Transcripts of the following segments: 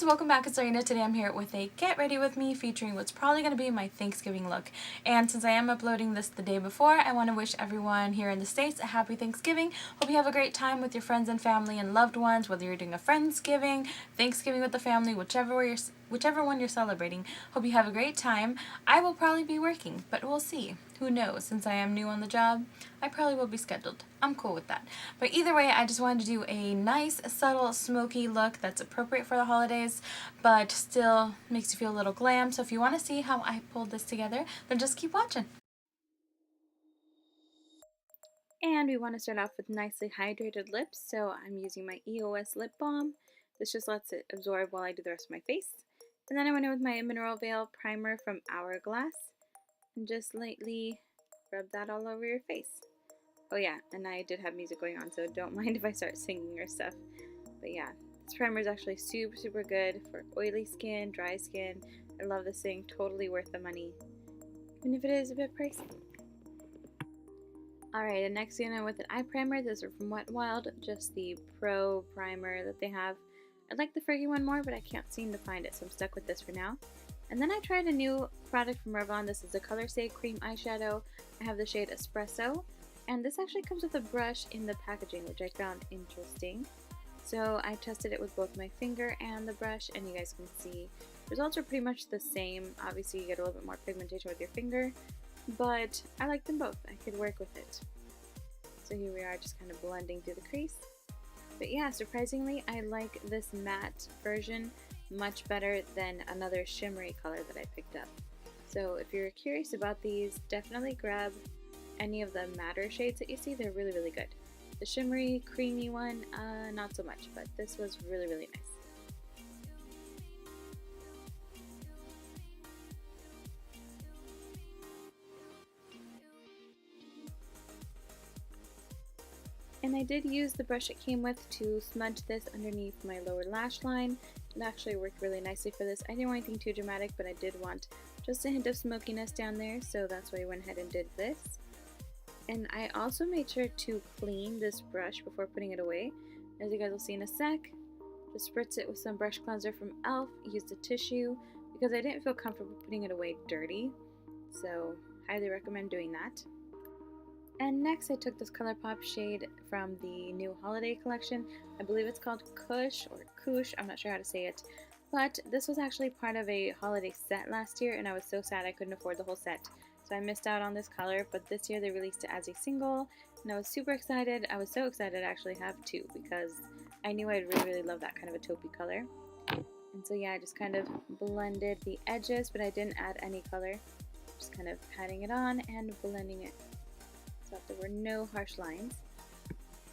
welcome back. It's Lorena. Today I'm here with a get ready with me featuring what's probably going to be my Thanksgiving look. And since I am uploading this the day before, I want to wish everyone here in the States a happy Thanksgiving. Hope you have a great time with your friends and family and loved ones, whether you're doing a Friendsgiving, Thanksgiving with the family, whichever one you're celebrating. Hope you have a great time. I will probably be working, but we'll see. Who knows? Since I am new on the job, I probably will be scheduled. I'm cool with that. But either way, I just wanted to do a nice, subtle, smoky look that's appropriate for the holidays, but still makes you feel a little glam. So if you want to see how I pulled this together, then just keep watching. And we want to start off with nicely hydrated lips, so I'm using my EOS Lip Balm. This just lets it absorb while I do the rest of my face. And then I went in with my Mineral Veil Primer from Hourglass, and just lightly rub that all over your face. Oh yeah, and I did have music going on, so don't mind if I start singing or stuff. But yeah, this primer is actually super good for oily skin, dry skin. I love this thing, totally worth the money, even if it is a bit pricey. Alright, and next thing I went with an eye primer. This is from Wet n Wild, just the Pro primer that they have. I like the Fergie one more, but I can't seem to find it, so I'm stuck with this for now. And then I tried a new product from Revlon. This is a Color Stay Cream Eyeshadow. I have the shade Espresso. And this actually comes with a brush in the packaging, which I found interesting. So I tested it with both my finger and the brush, and you guys can see results are pretty much the same. Obviously you get a little bit more pigmentation with your finger, but I like them both. I could work with it. So here we are, just kind of blending through the crease. But yeah, surprisingly, I like this matte version much better than another shimmery color that I picked up. So if you're curious about these, definitely grab any of the matter shades that you see. They're really good. The shimmery, creamy one, not so much, but this was really nice. And I did use the brush it came with to smudge this underneath my lower lash line. It actually worked really nicely for this. I didn't want anything too dramatic, but I did want just a hint of smokiness down there, so that's why I went ahead and did this. And I also made sure to clean this brush before putting it away. As you guys will see in a sec, just spritz it with some brush cleanser from e.l.f. Used a tissue because I didn't feel comfortable putting it away dirty, so highly recommend doing that. And next I took this ColourPop shade from the new holiday collection. I believe it's called Koosh or Koosh, I'm not sure how to say it. But this was actually part of a holiday set last year, and I was so sad I couldn't afford the whole set. So I missed out on this color, but this year they released it as a single, and I was super excited. I was so excited to actually have two because I knew I'd really love that kind of a taupey color. And so yeah, I just kind of blended the edges, but I didn't add any color. Just kind of patting it on and blending it so that there were no harsh lines.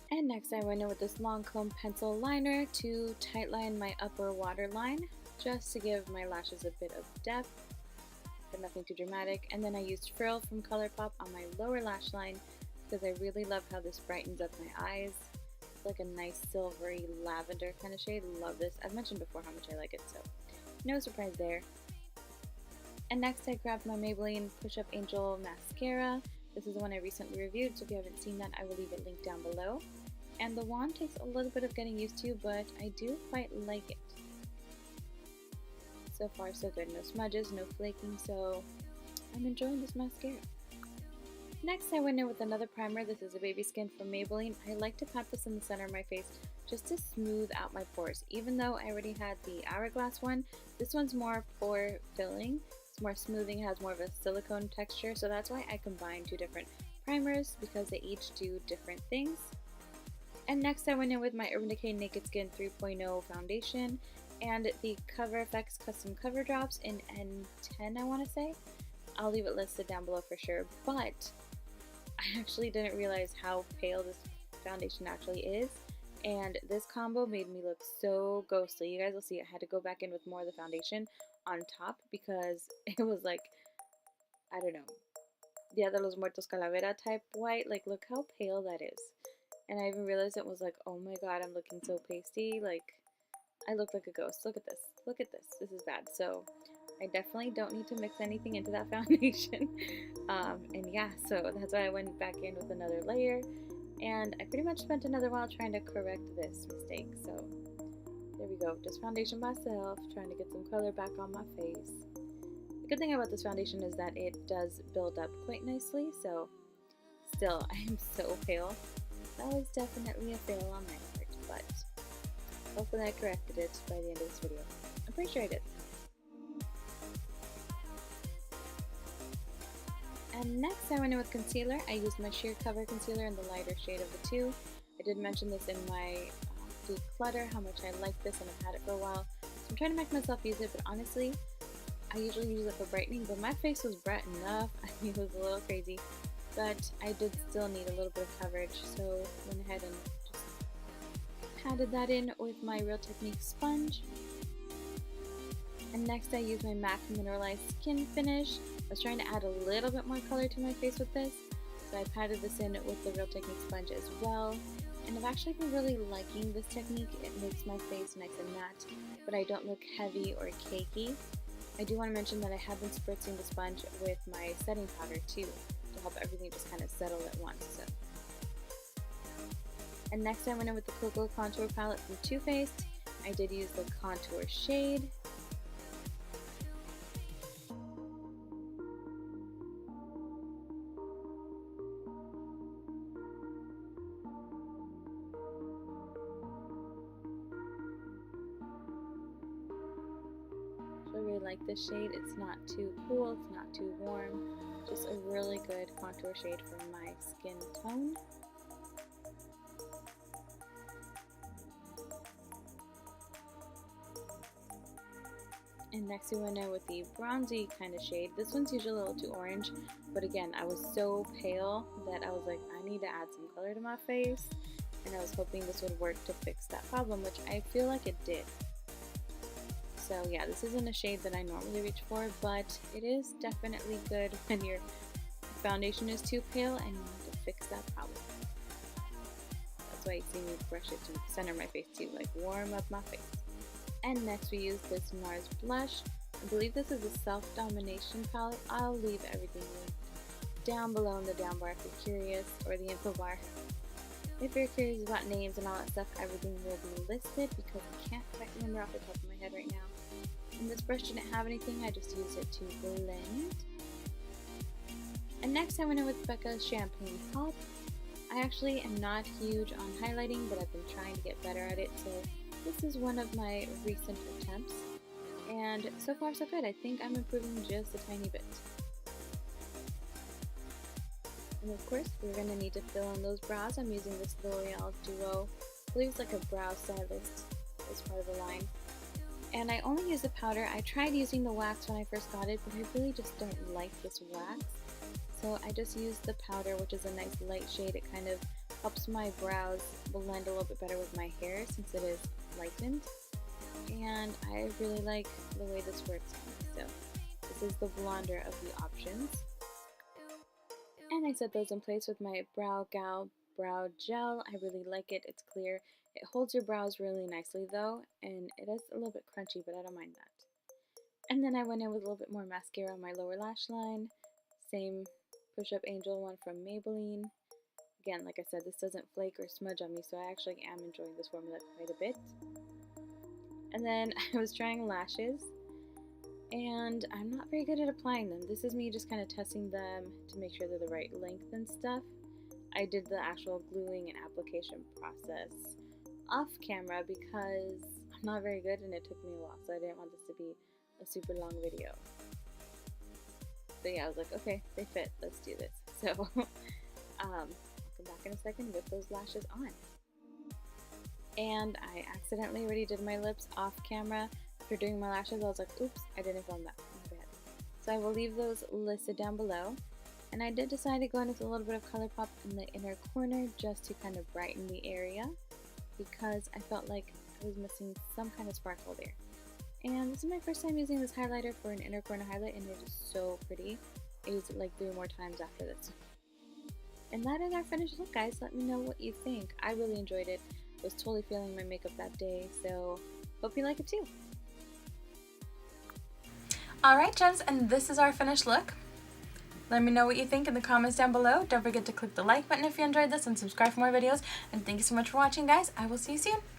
And next I went in with this Lancome pencil liner to tightline my upper waterline, just to give my lashes a bit of depth, but nothing too dramatic. And then I used Frill from ColourPop on my lower lash line because I really love how this brightens up my eyes. It's like a nice silvery lavender kind of shade. Love this. I've mentioned before how much I like it, so no surprise there. And next I grabbed my Maybelline Push Up Angel mascara. This is the one I recently reviewed, so if you haven't seen that, I will leave it linked down below. And the wand takes a little bit of getting used to, but I do quite like it. So far so good. No smudges, no flaking, so I'm enjoying this mascara. Next I went in with another primer. This is a Baby Skin from Maybelline. I like to pat this in the center of my face just to smooth out my pores. Even though I already had the Hourglass one, this one's more pore filling. It's more smoothing, has more of a silicone texture, so that's why I combined two different primers because they each do different things. And next I went in with my Urban Decay Naked Skin 3.0 foundation and the Cover FX Custom Cover Drops in N10, I want to say. I'll leave it listed down below for sure, but I actually didn't realize how pale this foundation actually is, and this combo made me look so ghostly. You guys will see I had to go back in with more of the foundation on top because it was like, I don't know, Dia de los Muertos Calavera type white. Like, look how pale that is. And I even realized it was like, oh my god, I'm looking so pasty. Like, I look like a ghost. Look at this. Look at this. This is bad. So I definitely don't need to mix anything into that foundation. And yeah, so that's why I went back in with another layer. And I pretty much spent another while trying to correct this mistake. So There we go, just foundation by itself, trying to get some color back on my face. The good thing about this foundation is that it does build up quite nicely, so still, I am so pale. That was definitely a fail on my part, but hopefully I corrected it by the end of this video. I'm pretty sure I did. And next I went in with concealer. I used my Sheer Cover Concealer in the lighter shade of the two. I did mention this in my declutter, how much I like this, and I've had it for a while. So I'm trying to make myself use it, but honestly, I usually use it for brightening, but my face was bright enough. I mean, it was a little crazy, but I did still need a little bit of coverage, so went ahead and just patted that in with my Real Technique sponge. And next I used my MAC Mineralized Skin Finish. I was trying to add a little bit more color to my face with this, so I patted this in with the Real Technique sponge as well. And I've actually been really liking this technique. It makes my face nice and matte, but I don't look heavy or cakey. I do want to mention that I have been spritzing the sponge with my setting powder too, to help everything just kind of settle at once. So. And next I went in with the Cocoa Contour Palette from Too Faced. I did use the contour shade. I really like this shade. It's not too cool, it's not too warm, just a really good contour shade for my skin tone. And next we went in with the bronzy kind of shade. This one's usually a little too orange, but again, I was so pale that I was like, I need to add some color to my face, and I was hoping this would work to fix that problem, which I feel like it did. So yeah, this isn't a shade that I normally reach for, but it is definitely good when your foundation is too pale and you need to fix that problem. That's why you see me brush it to center my face too, like warm up my face. And next we use this NARS blush. I believe this is a Self-Domination palette. I'll leave everything linked down below in the down bar if you're curious, or the info bar. If you're curious about names and all that stuff, everything will be listed because I can't quite remember off the top of my head right now. And this brush didn't have anything, I just used it to blend. And next I went in with Becca's Champagne Pop. I actually am not huge on highlighting, but I've been trying to get better at it, so this is one of my recent attempts. And so far so good. I think I'm improving just a tiny bit. And of course, we're going to need to fill in those brows. I'm using this L'Oreal Duo. I believe it's like a brow stylist as part of the line. And I only use the powder. I tried using the wax when I first got it, but I really just don't like this wax. So I just used the powder, which is a nice light shade. It kind of helps my brows blend a little bit better with my hair since it is lightened. And I really like the way this works on me. So this is the blonder of the options. And I set those in place with my Brow Gal Brow Gel. I really like it. It's clear. It holds your brows really nicely though, and it is a little bit crunchy, but I don't mind that. And then I went in with a little bit more mascara on my lower lash line. Same Push Up Angel one from Maybelline. Again, like I said, this doesn't flake or smudge on me, so I actually am enjoying this formula quite a bit. And then I was trying lashes, and I'm not very good at applying them. This is me just kind of testing them to make sure they're the right length and stuff. I did the actual gluing and application process off camera because I'm not very good and it took me a while, so I didn't want this to be a super long video. So yeah, I was like, okay, they fit, let's do this. So I'll come back in a second with those lashes on. And I accidentally already did my lips off camera. After doing my lashes, I was like, oops, I didn't film that. My bad. So I will leave those listed down below. And I did decide to go in with a little bit of ColourPop in the inner corner just to kind of brighten the area, because I felt like I was missing some kind of sparkle there. And this is my first time using this highlighter for an inner corner highlight, and it is so pretty. I used it like 3 more times after this. And that is our finished look, guys. Let me know what you think. I really enjoyed it. I was totally feeling my makeup that day, so hope you like it too. Alright, gems, and this is our finished look. Let me know what you think in the comments down below. Don't forget to click the like button if you enjoyed this and subscribe for more videos. And thank you so much for watching, guys. I will see you soon.